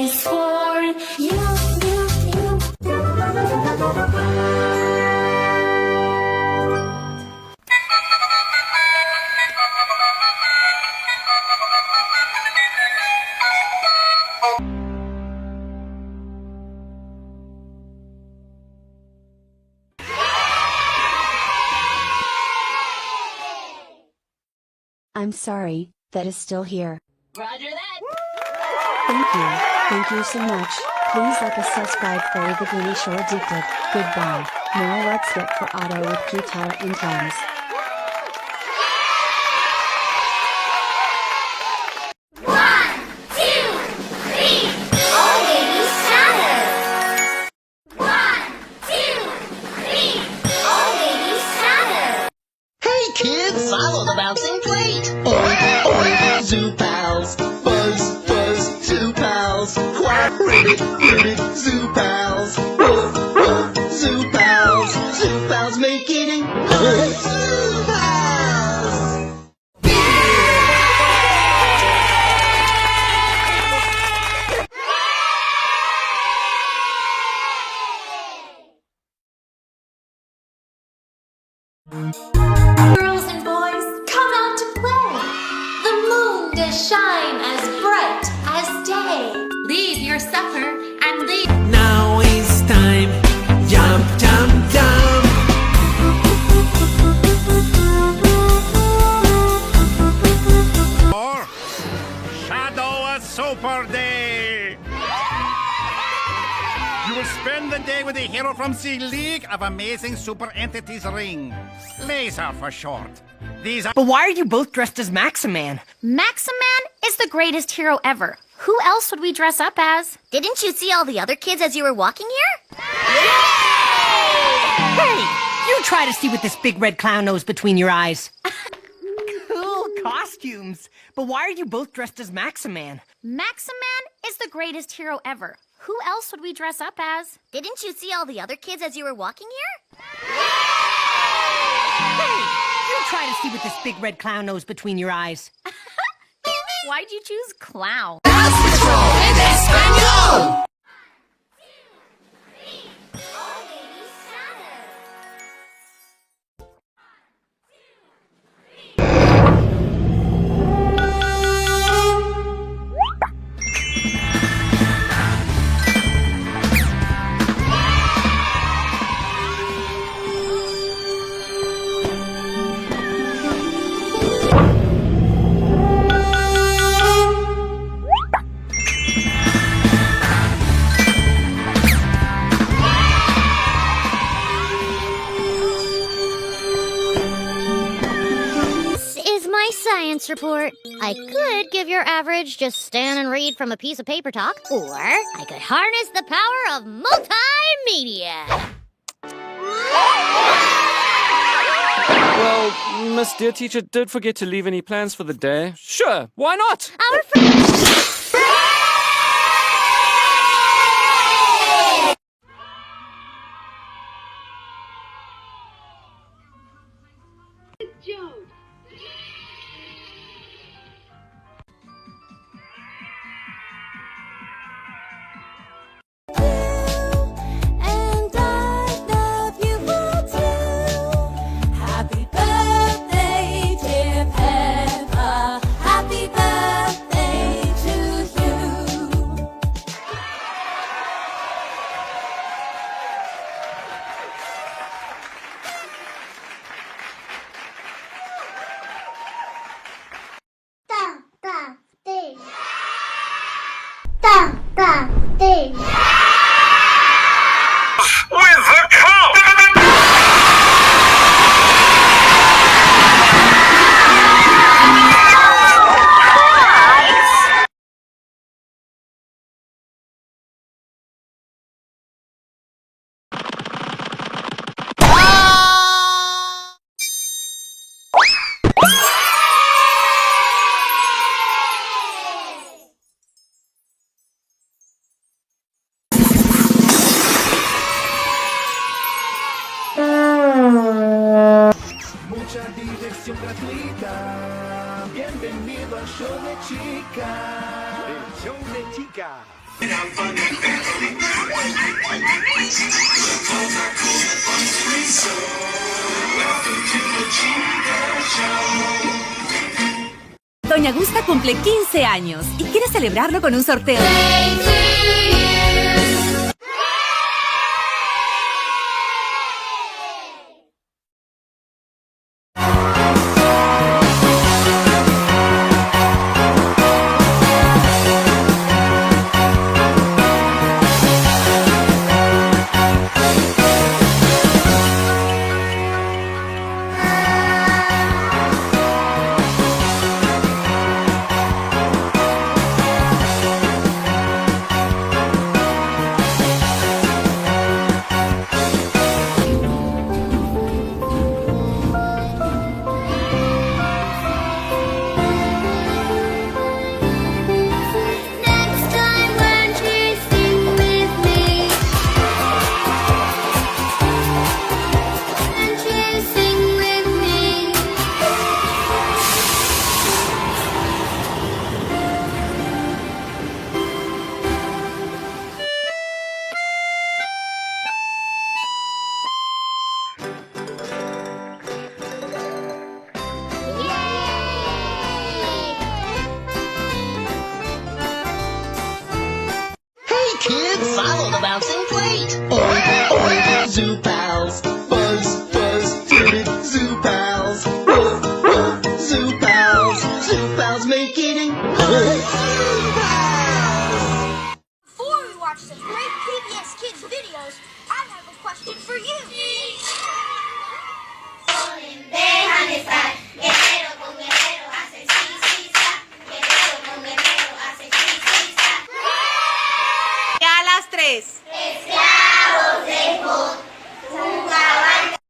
It's for you. I'm sorry, that is still here. Roger that. Thank you. Thank you so much. Please like us, subscribe for the Goony Show Addicted. Goodbye. Now let's get for auto with guitar and drums. Kids, follow the bouncing plate. Oink, oink, Zoopals. Buzz, buzz, Zoopals. Quack, ribbit, ribbit, Zoopals. Woof, woof, Zoopals. Zoopals make eating fun. Zoopals! Girls and boys, come out to play. The moon does shine as bright as day. Leave your supper and leave. Now it's time. Jump, jump, jump. Or Shadow a Super Day. You will spend the day with a hero from the League of Amazing Super Entities Ring. Laser for short. These are... But why are you both dressed as Maximan? Maximan is the greatest hero ever. Who else would we dress up as? Didn't you see all the other kids as you were walking here? Hey, you try to see with this big red clown nose between your eyes. Cool costumes. But why are you both dressed as Maximan? Maximan is the greatest hero ever. Who else would we dress up as? Didn't you see all the other kids as you were walking here? Hey, you try to see with this big red clown nose between your eyes. Why'd you choose clown? Science report. I could give your average just stand and read from a piece of paper talk, or I could harness the power of multimedia. Well, Miss Dear Teacher did forget to leave any plans for the day. Sure, why not? Our friend... With the cup! Mucha diversión gratuita. Bienvenido al show de Chica. El show de Chica. Doña Gusta cumple 15 años y quiere celebrarlo con un sorteo. Kids, follow the bouncing plate. Oink, oink, Zoopals. Buzz, buzz, turn it, Zoopals. Woof, woof, Zoopals. Zoopals make eating fun. Zoopals! Before we watch some great PBS Kids videos, I have a question for you. Déjame estar, guerrero con guerrero hace sí, sí, sa. Guerrero con guerrero hace sí, sí, sa. Ya a las 3. Esclavos de Jod, jugaban.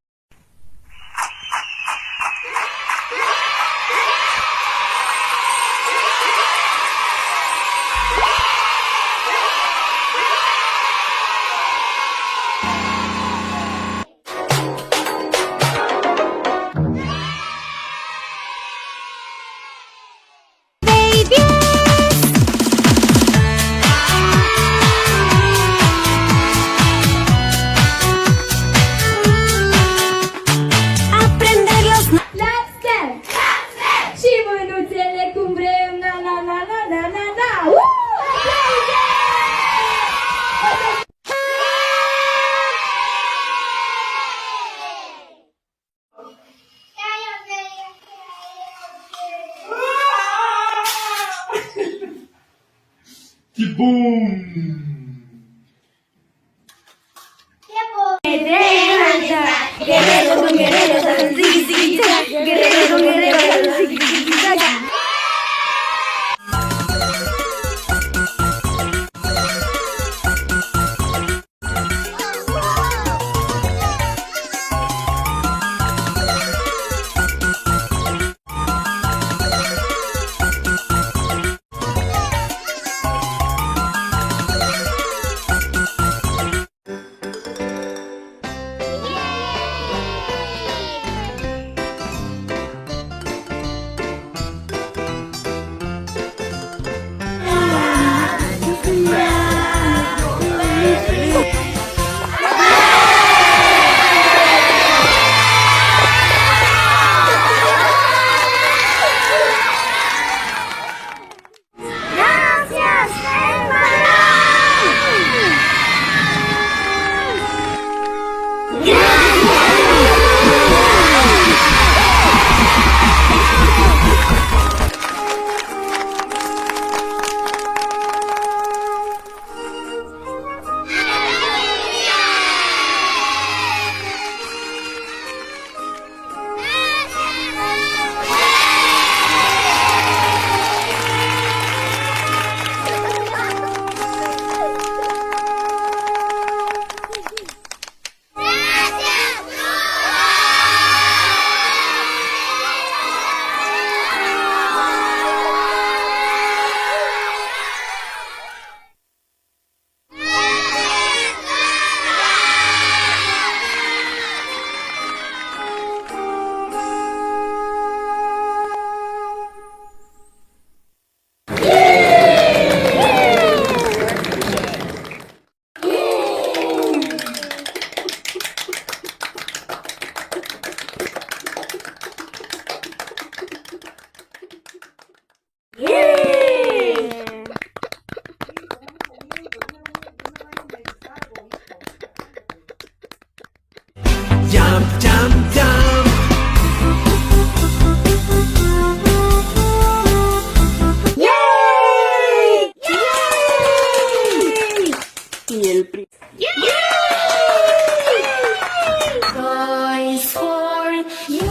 Guerrero con guerrero, guerrero con guerrero. Jump, jump, jump. ¡Yay! ¡Yay! Toys for you.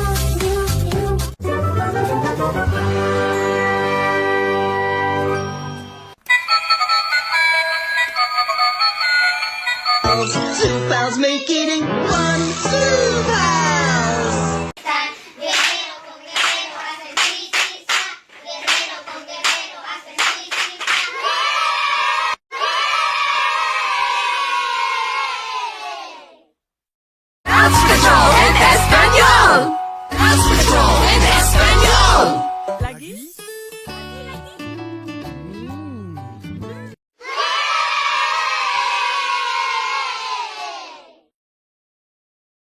Zoopals make eating fun. Zoo!